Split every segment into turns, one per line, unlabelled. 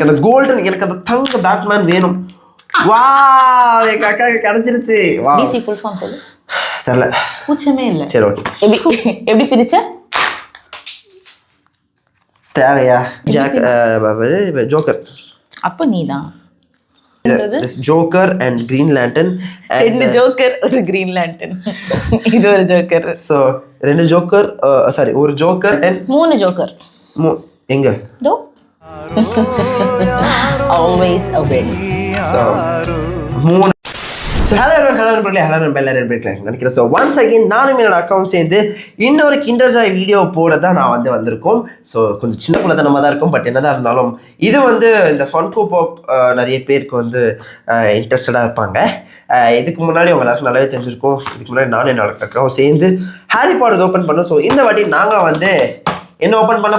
அந்த கோல்டன் எனக்கு அந்த தங்க பேட்மேன் வேணும். வா எங்க அக்காவுக்கு கிடைச்சிருச்சு. வா
டிசி ஃபுல் ஃபார்ம் சொல்லு.
தெரியல.
கூச்சமே இல்ல.
சரி ஓகே.
எப்படி பிரிச்ச?
தேவையா? ஜோக்கர்.
அப்ப நீதான்.
Joker and green lantern.
ரெண்டு ஜோக்கர் ஒரு கிரீன் லேண்டன். இது ஒரு ஜோக்கர்.
சோ ரெண்டு ஜோக்கர் சாரி ஒரு ஜோக்கர் அண்ட்
மூணு ஜோக்கர்.
எங்க?
தோ. Always a win.
So மூணு. ஸோ ஹலோ நண்பர்களே, ஹலோ நம்ம எல்லாரும் நினைக்கிறேன். ஸோ ஒன்ஸ் அகெயின் நானும் என்னோட அக்காவும் சேர்ந்து இன்னொரு கிண்டர் ஜாய் வீடியோ போட தான் நான் வந்திருக்கோம். ஸோ கொஞ்சம் சின்ன குழந்தைனமாக தான் இருக்கும். பட் என்னதான் இருந்தாலும் இது இந்த ஃபன்கோ பாப் நிறைய பேருக்கு இன்ட்ரெஸ்டடாக இருப்பாங்க. இதுக்கு முன்னாடி அவங்க எல்லாருக்கும் நல்லாவே தெரிஞ்சிருக்கும். இதுக்கு முன்னாடி நானும் என்னோட அக்காவும் சேர்ந்து ஹாரி பாட்டர் ஓப்பன் பண்ணோம். ஸோ இந்த வாட்டி நாங்கள் என்ன ஓப்பன் பண்ண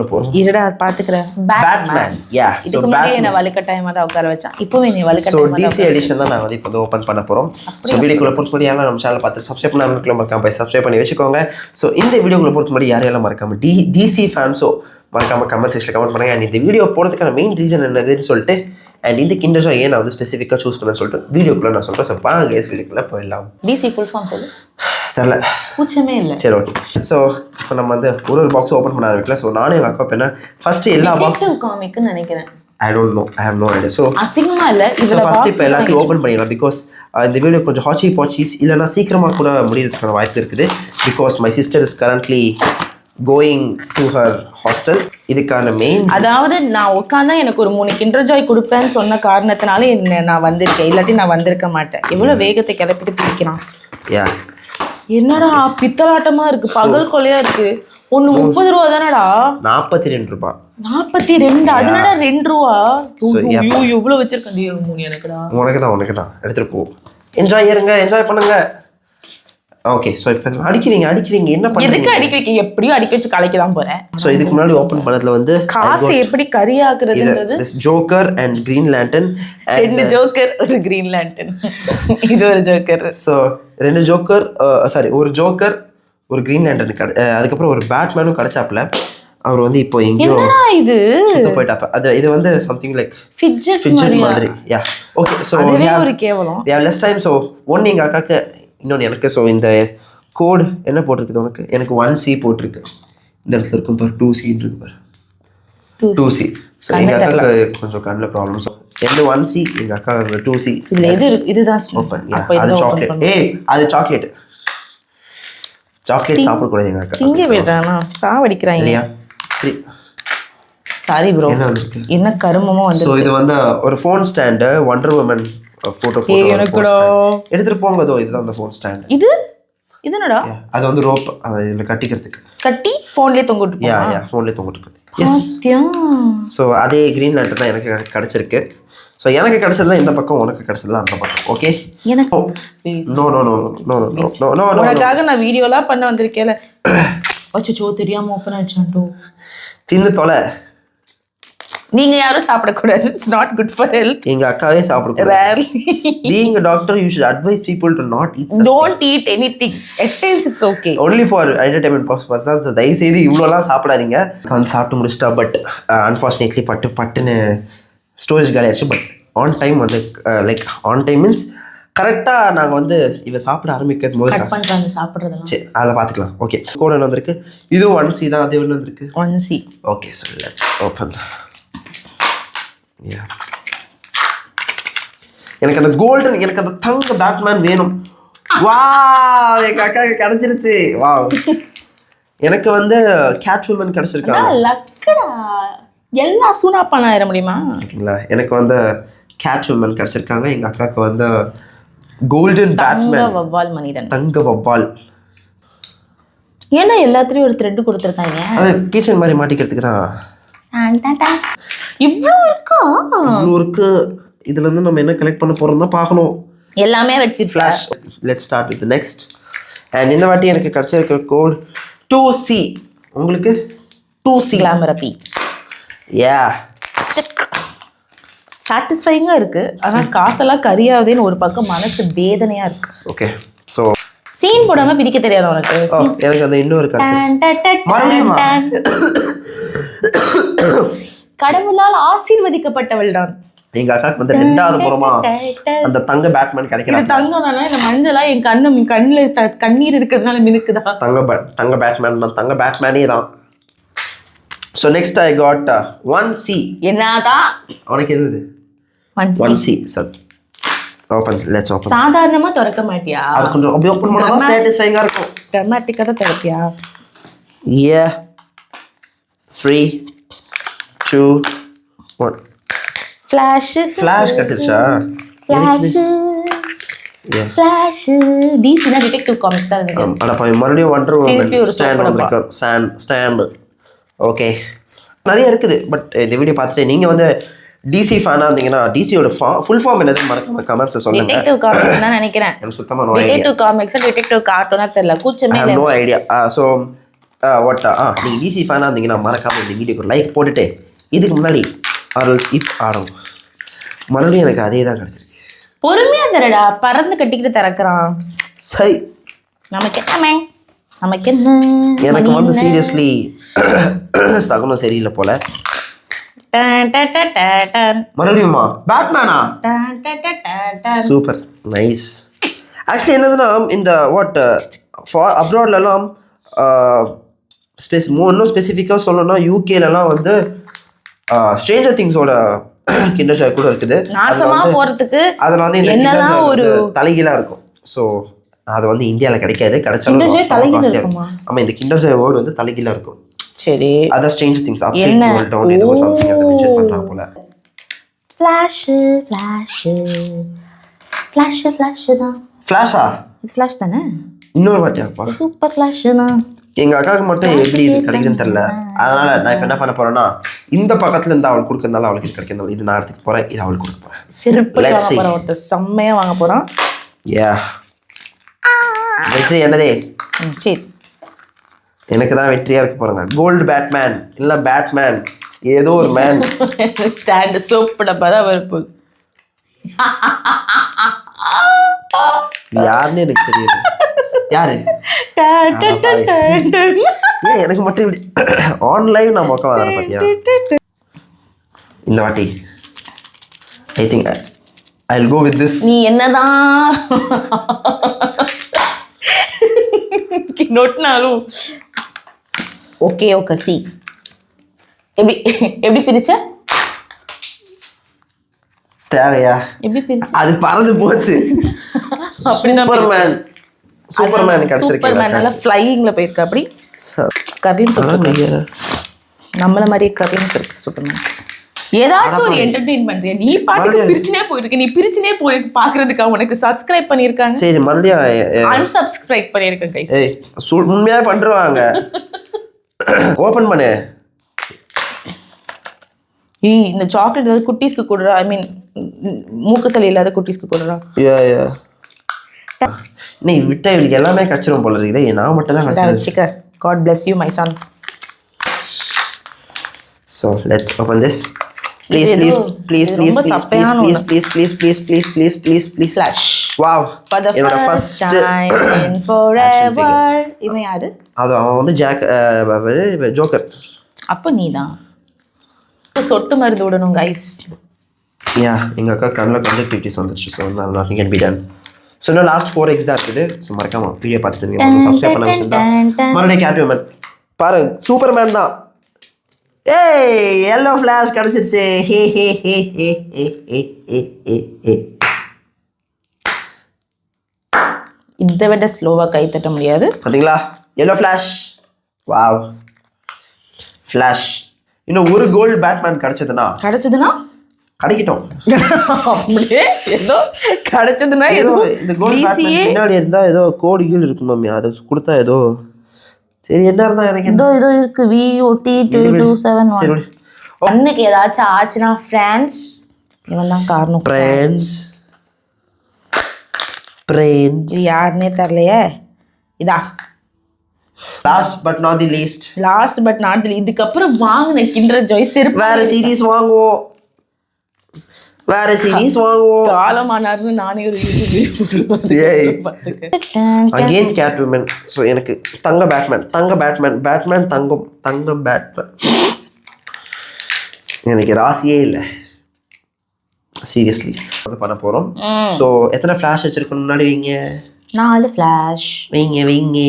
போகிறோம்?
இருடா பாத்துக்கிறேன். பேட்மேன்.
யா.
சோ பேட்மேன் என்ன வலுக்கட்டாயமா தான் உட்கார வச்சான். இப்போவே நீ வலுக்கட்டாயமா.
சோ டிசி எடிஷன் தான் நான் இப்போ ஓபன் பண்ண போறோம். சோ வீடியோக்குள்ள பொறுத்த முடியும் யாரெல்லாம் நம்ம சேனலை பார்த்து சப்ஸ்கிரைப் பண்ணாம மறக்காம போய் சப்ஸ்கிரைப் பண்ணி வச்சுக்கோங்க. சோ இந்த வீடியோக்குள்ள பொறுத்த முடியும் யாரெல்லாம் மறக்காம டிசி ஃபேன்ஸோ மறக்காம கமெண்ட் செக்ஷன்ல கமெண்ட் பண்ணுங்க. அண்ட் இந்த வீடியோ போடுறதுக்கான மெயின் ரீசன் என்னதுன்னு சொல்லிட்டு அண்ட் இந்த கிண்டர் ஜாய் ஏன் நான் ஸ்பெசிஃபிக்காக சூஸ் பண்ணேன்னு சொல்லிட்டு வீடியோக்குள்ள நான் சொல்றேன். ஸோ வாங்க கேஸ் வீடியோக்குள்ள போயிடலாம்.
டிசி ஃபுல் ஃபார்ம் சொல்லு.
தெரியல.
கூச்சமே இல்லை.
சரி ஓகே. ஸோ இப்போ நம்ம ஒரு பாக்ஸ் ஓப்பன் பண்ண ஆரம்பிக்கல. ஸோ நானே எங்கள் அக்கா என்ன ஃபர்ஸ்ட் எல்லா பாக்ஸும்
காமிக்குன்னு நினைக்கிறேன்.
I don't know. I have no idea. So
அசிங்கமா இல்ல.
இதுல ஃபர்ஸ்ட் இப்போ எல்லாத்தையும் ஓப்பன் பண்ணிடலாம். பிகாஸ் இந்த வீடியோ கொஞ்சம் ஹாச்சி பாச்சிஸ் இல்லைன்னா சீக்கிரமாக கூட முடியறதுக்கான வாய்ப்பு இருக்குது. Because my sister is currently going to her hostel. இதுக்கான மெயின்
அதாவது நான் உட்காந்தா எனக்கு ஒரு 3 கிண்டர் ஜாய் கொடுப்பேன்னு சொன்ன காரணத்தினால நான் வந்திருக்கேன். இல்லாட்டி நான் வந்திருக்க மாட்டேன். எவ்வளவு வேகத்தை கிளப்பிட்டு பிடிக்கிறான்.
யா
என்னடா பித்தலாட்டமா இருக்கு, பகல் கொலையா இருக்கு. ஒன்னு 30 ரூபா தானடா?
42 ரூபா.
42? அதனடா 2 ரூபா. எவ்வளவு வச்சிருக்கேன் எனக்குடா.
உனக்கு தான் எடுத்துட்டு போ. என்ஜாய் பண்ணுங்க. ஓகே. ஸோ இப்போ அடிக்கிறீங்க என்ன பண்ணுறீங்க?
எதுக்கு அடிக்க வைக்க? எப்படியும் அடிக்க வச்சு கலைக்க தான் போறேன்.
ஸோ இதுக்கு முன்னாடி ஓப்பன் பண்ணதுல
காசு எப்படி கரியாக்குறதுன்றது
ஜோக்கர் அண்ட் கிரீன் லேண்டன்.
ரெண்டு ஜோக்கர் ஒரு கிரீன் லேண்டன். இது ஒரு ஜோக்கர்.
ஸோ ரெண்டு ஜோக்கர் சாரி ஒரு ஜோக்கர் ஒரு கிரீன் லேண்டன் அதுக்கப்புறம் ஒரு பேட்மேனும் கிடைச்சாப்ல. அவர் இப்போ எங்கேயோ
இது
போயிட்டாப்ப. இது சம்திங் லைக்
ஃபிட்ஜெட் மாதிரி.
Yeah okay. ஸோ
ஒரு கேவலம்.
Less time. ஸோ ஒன்று எங்கள் அக்காக்கு இன்னொன்று எனக்கு. ஸோ இந்த கோடு என்ன போட்டிருக்குது உனக்கு? எனக்கு 1C போட்டிருக்கு. இந்த இடத்துல இருக்கும் பாரு 2C இருக்கு பாரு 2C. ஸோ எங்கள் அக்காவுக்கு கொஞ்சம் கண்ணில் ப்ராப்ளம். ஸோ எந்த 1C எங்கள் அக்கா 2C.
இதுதான்
ஓப்பன். அது சாக்லேட். அது சாக்லேட் சாப்பிடக்கூடாது எங்கள் அக்கா.
இங்கே விடுறானா சாவடிக்கிறாங்க இல்லையா? Sorry bro. என்ன கருமமோ வந்து.
ஸோ இது ஒரு phone stand wonder woman photo எடுத்துட்டு போங்க. இதுதான் அந்த ஃபோன் ஸ்டாண்ட். இது
என்னடா?
அது ரோப் இதுல கட்டிக்கிறதுக்கு
கட்டி ஃபோன்லயே தொங்கிட்டு.
யா ஃபோன்லயே தொங்கிட்டு. எஸ். சோ அதே கிரீன் லேண்டர் தான் எனக்கு கிடைச்சிருக்கு. சோ எனக்கு கிடைச்சதுலாம் இந்த பக்கம், உனக்கு கிடைச்சதுலாம் அந்த பக்கம். ஓகே.
எனக்கு
நோ
உனக்காக நான் வீடியோலாம் பண்ண வந்திருக்கேல. அச்சச்சோ தெரியாம ஓபன் ஆயிடுச்சாண்டோ.
தின்னு தொலை.
நீங்க யாரும் சாப்பிடக்கூடாது. It's not good for health.
எங்க அக்காவே சாப்பிடக்கூடாது. Being a doctor, you should advise people to not eat such
Don't eat anything. At times it's okay.
Only for entertainment purposes. So தயவு செய்து இவ்வளோலாம் சாப்பிடாதீங்க. சாப்பிட்டு முடிச்சிட்டா. பட் அன்ஃபார்ச்சுனேட்லி பட்டுன்னு ஸ்டோரேஜ் காலி ஆயிடுச்சு. But on time like on time means கரெக்டாக நாங்கள் இவ சாப்பிட ஆரம்பிக்கிறது போது
கட் பண்ணுறாங்க சாப்பிட்றதுலாம்.
சரி அதை பார்த்துக்கலாம். ஓகே. கோட் என்ன வந்திருக்கு? இதுவும் 1C தான். அது என்ன வந்திருக்கு?
1C.
Okay. So let's open. எனக்கு அந்த கோல்டன் எனக்கு அந்த தங்க பேட்மேன் வேணும். வா எங்க அக்காவுக்கு கிடைச்சிருச்சு. வா எனக்கு கேட்வுமன் கிடைச்சிருக்காங்க.
லக்கடா. எல்லா சூனாப்பான ஆயிர முடியுமா?
இல்ல எனக்கு கேட்வுமன் கிடைச்சிருக்காங்க. எங்க அக்காவுக்கு கோல்டன் பேட்மேன்
வவ்வால் மனிதன்.
தங்க வவ்வால்.
ஏன்னா எல்லாத்துலயும் ஒரு த்ரெட் கொடுத்துருக்காங்க.
அது கிச்சன் மாதிரி மாட்டிக்கிறதுக்கு தான்.
இவ்வளோ
இருக்கு. இதுல நம்ம என்ன கலெக்ட் பண்ண போறோம் தான் பார்க்கணும்.
எல்லாமே வச்சு
flash. Let's start with next. And இந்த வாட்டி எனக்கு கிடைச்சிருக்கிற கோட் 2C. உங்களுக்கு 2C
கிளாமரபி.
யா
சாட்டிஸ்ஃபைங்கா இருக்கு. ஆனா காசெல்லாம் கரியாவதேன்னு ஒரு பக்கம் மனசு வேதனையா இருக்கு.
ஓகே. ஸோ
சீன் போடாம பிரிக்க தெரியாது உனக்கு.
எனக்கு இன்னொரு
கடவுளால் ஆசீர்வதிக்கப்பட்டவள் தான்.
எங்க அக்காக்கு வந்து 2வது முறமா அந்த தங்க பேட்மேன்
இது
கிடைக்கிறாங்க.
தங்கம் தானே, இந்த மஞ்சளா என் கண்ணுல கண்ணீர் இருக்கிறதுனால மினுக்குதா.
தங்க பேட்மேன் தான், தங்க பேட்மேனே தான். So next I got 1C.
என்னதான்
உனக்கு எது? 1C. Sir open, let's open.
சாதாரணமா திறக்க மாட்டியா?
அது கொஞ்சம் அப்படியே ஓப்பன் பண்ணா தான் சாட்டிஸ்ஃபைங்கா இருக்கும்.
ட்ராமாட்டிக்கா தான் திறப்பியா?
Yeah. 3 2 1.
ஃபிளாஷ்
கிடைச்சிருச்சா?
டிசி தான், டிடெக்டிவ் காமிக்ஸ் தான் இருக்கு.
அட மறுபடியும் வண்டர் உமன் ஸ்டாண்ட் வந்திருக்கு. ஸ்டாண்ட் ஓகே, நிறைய இருக்குது. பட் இந்த வீடியோ பார்த்துட்டு நீங்கள் வந்து டிசி ஃபேனாக இருந்தீங்கன்னா டிசியோட ஃபுல் ஃபார்ம் என்னது மறக்காம கமெண்ட்ஸில் சொல்லுங்க.
டிடெக்டிவ் காமிக்ஸ் தான் நினைக்கிறேன்.
எனக்கு சுத்தமாக no idea.
Detective comics detective கார்ட்டூனா தெரியல, கூச்சமே இல்லை.
No idea. ஸோ நீங்கள் டிசி ஃபேனாக இருந்தீங்கன்னா மறக்காம இந்த வீடியோக்கு லைக் போட்டுட்டு, இதுக்கு முன்னாடி இப் ஆடும் மறுபடியும் எனக்கு அதே தான் கிடச்சிருக்கு.
பொறுமையா தரடா, பறந்து கட்டிக்கிட்டு திறக்கிறான்.
சரி,
நமக்கு என்ன
எனக்கு வந்து சீரியஸ்லி சகுனம் சரியில்லை போல. மறுபடியுமா பேட்மேனா? Super nice. ஆக்சுவலி என்னதுன்னா இந்த அப்ராட்லலாம் இன்னும் ஸ்பெசிஃபிக்காக சொல்லணும்னா யூகேலலாம் வந்து ஸ்ட்ரேஞ்சர் திங்ஸோட கிண்டர் ஜாய் கூட இருக்குது.
நாசமா போறதுக்கு
அதில் வந்து இந்த
என்னெல்லாம் ஒரு
தலைகீழாக இருக்கும். ஸோ அது வந்து இந்தியாவில் கிடைக்காது, கிடைச்சாலும் ஆமாம். இந்த கிண்டர் ஜாய் வேர்டு வந்து தலைகீழாக இருக்கும்.
சரி,
அதான் ஸ்ட்ரேஞ்சர் திங்ஸ் ஏதோ சம்திங் அதை மென்ஷன் பண்ணுறாங்க போல. ஃப்ளாஷா?
ஃப்ளாஷ் தானே.
இன்னொரு வாட்டியாப்பா,
சூப்பர் ஃப்ளாஷ் தான்.
எங்கள் அக்காவுக்கு மட்டும் எப்படி இது கிடைக்குதுன்னு தெரில. அதனால நான் இப்போ என்ன பண்ண போறேன்னா, இந்த பக்கத்துல இருந்து அவளுக்கு கொடுக்கறதால அவளுக்கு இது கிடைக்கிறதால இது நான் எடுத்துக்க போறேன், இது அவளுக்கு கொடுக்க போறேன்.
சிறப்பு செம்மையா வாங்க போறான்.
யா, வெற்றி என்னதே?
சரி,
எனக்கு தான் வெற்றியா இருக்க போறாங்க. கோல்டு பேட்மேன் இல்ல பேட்மேன் ஏதோ ஒரு மேன்.
ஸ்டாண்ட் சோப்பு டப்பா தான் வரப்பு.
யாருன்னு எனக்கு தெரியாது. யாரு? ஏன் எனக்கு மட்டும் இப்படி ஆன்லைன் நான் மொக்க வர பார்த்தியா? இந்த வாட்டி I think I will go with this.
நீ என்னதான் நோட்னாலும் ஓகே சி. எப்படி பிரிச்ச?
தேவையா?
எப்படி பிரிச்ச?
அது பறந்து போச்சு.
அப்படிதான்
சூப்பர்மேன் கிடைச்சிருக்கு.
சூப்பர்மேன் நல்லா ஃப்ளையிங்ல போயிருக்கு. அப்படி கர்லின்ஸ் இருக்கு, நம்மள மாதிரியே கர்லின்ஸ் இருக்கு சூப்பர்மேன். ஏதாச்சும் ஒரு என்டர்டெயின்மெண்ட். நீ பாட்டுக்கு பிரிச்சுனே போயிருக்கு, நீ பிரிச்சுனே போயிருக்கு. பாக்குறதுக்கு உனக்கு சப்ஸ்கிரைப் பண்ணிருக்காங்க.
சரி, மறுபடியும்
அன்சப்ஸ்கிரைப் பண்ணிருக்கேன் கைஸ்.
உண்மையா பண்றாங்க. ஓபன் பண்ணு.
இந்த சாக்லேட் ஏதாவது குட்டீஸ்க்கு கொடுறா. ஐ மீன் மூக்கு சளி இல்லாத குட்டீஸ்க்கு கொடுறா.
நீ விட்டா இவளுக்கு எல்லாமே கச்சிரும் போல இருக்குது. நான் மட்டும் தான்
கச்சிருக்கேன். God bless you my son.
So let's open this. Please.
Flash.
Wow.
For the first time in forever. இவன் யாரு?
அது அவன் வந்து ஜோக்கர்.
அப்ப நீதான் சொட்டு மருந்து விடணும் கைஸ்.
எங்க அக்கா கண்ணில் கன்ஜெக்டிவிட்டிஸ் வந்துருச்சு. So nothing can be done. So இன்னும் லாஸ்ட் 4x தான் இருக்குது. ஸோ மறக்காம வீடியோ பார்த்துட்டு சப்ஸ்கிரைப் பண்ண விஷயம் தான். மறுபடியும் கேட்விமன் பாரு, சூப்பர்மேன் தான். ஏய், எல்லோ ஃபிளாஷ் கிடைச்சிருச்சு.
இதை விட ஸ்லோவா கை தட்ட முடியாது.
பார்த்தீங்களா? Yellow flash. Wow, flash. இன்னும் ஒரு கோல்டு பேட்மேன் கிடைச்சதுன்னா கிடைக்கட்டும்.
அப்படியே ஏதோ கிடைச்சதுன்னா ஏதோ
இந்த கோல்டு பேட்மேன் பின்னாடி இருந்தா ஏதோ கோடு கீழ் இருக்கும் மம்மி. அதை கொடுத்தா ஏதோ சரி என்ன இருந்தா எனக்கு
ஏதோ இருக்கு. VOT2271. அன்னைக்கு ஏதாச்சும் ஆச்சுன்னா ஃப்ரெண்ட்ஸ் இவன் தான் காரணம்.
ஃப்ரெண்ட்ஸ்
யாருன்னே தெரியலையே. இதா
last but not the least.
இதுக்கப்புறம் வாங்கின கிண்டர் ஜாய் செருப்பு.
வேற சீரிஸ் வாங்குவோம்.
காலமானார்னு நானே ஒரு
அகைன் கேட்விமன். ஸோ எனக்கு தங்க பேட்மேன். எனக்கு ராசியே இல்லை சீரியஸ்லி அது பண்ண போகிறோம். ஸோ எத்தனை ஃப்ளாஷ் வச்சுருக்கணும் முன்னாடி வைங்க.
4 ஃப்ளாஷ்
வைங்க.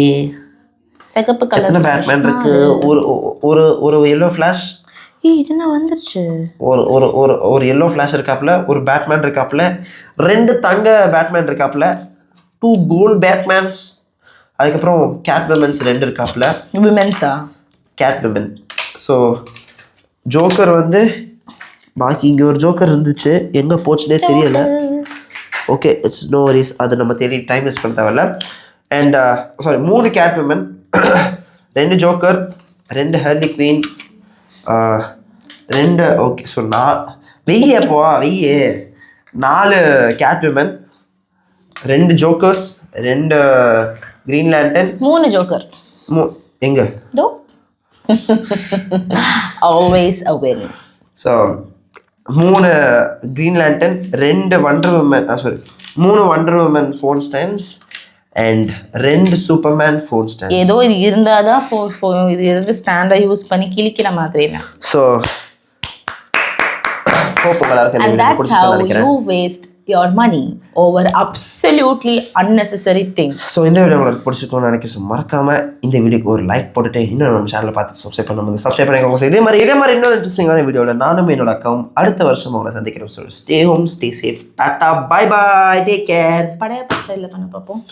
சிகப்பு
எத்தனை
கலர்
பேட்மேன் இருக்கு? ஒரு எல்லோ ஃப்ளாஷ்.
இது என்ன வந்துருச்சு?
ஒரு எல்லோ ஃப்ளாஷ் இருக்காப்புல, ஒரு பேட்மேன் இருக்காப்புல, 2 தங்க பேட்மேன் இருக்காப்புல, 2 கோல்ட் பேட்மேன்ஸ், அதுக்கப்புறம் கேட் விமன்ஸ் 2 இருக்காப்புல.
விமென்ஸா?
Cat woman. ஸோ ஜோக்கர் வந்து பாக்கி இங்கே ஒரு ஜோக்கர் இருந்துச்சு, எங்கே போச்சுனே தெரியல. ஓகே, இட்ஸ் நோ வரிஸ், அது நம்ம தேடி டைம் வேஸ்ட் பண்ண தேவையில்ல. And sorry 3 cat woman, 2 Joker, 2 Harley Quinn, 2 okay. So வெய்யே 4 cat woman, 2 Jokers, 2 Green Lantern,
3 Joker.
எங்க
though always a win.
So 3 Green Lantern, 2 Wonder Woman, 3 Wonder Woman phone stands and 2 Superman phone stands.
ஏதோ இது இருந்தாதான் இது இருந்து ஸ்டாண்டை use பண்ணி கிழிக்கிற மாதிரி தான்.
ஸோ ஹோப் எல்லாருக்கும் இந்த
And
வீடியோ
that's
பிடிச்சிருக்கும்னு
how
நினைக்கிறேன்.
you waste your money over absolutely unnecessary things.
So இந்த வீடியோ உங்களுக்கு பிடிச்சிருக்கும்னு நினைக்கிறேன். ஸோ மறக்காமல் இந்த வீடியோக்கு ஒரு லைக் போட்டுட்டு இன்னும் நம்ம சேனலை பார்த்து சப்ஸ்கிரைப் பண்ண சப்ஸ்கிரைப் பண்ணிக்கோங்க. இதே மாதிரி இன்னொரு இன்ட்ரெஸ்டிங்கான வீடியோவில் நானும் என்னோட அக்காவும் அடுத்த வருஷம் உங்களை சந்திக்கிறோம். So stay home, stay safe, tata, bye bye, take care.
Padayappa ஸ்டைலில் பண்ண பார்ப்போம்.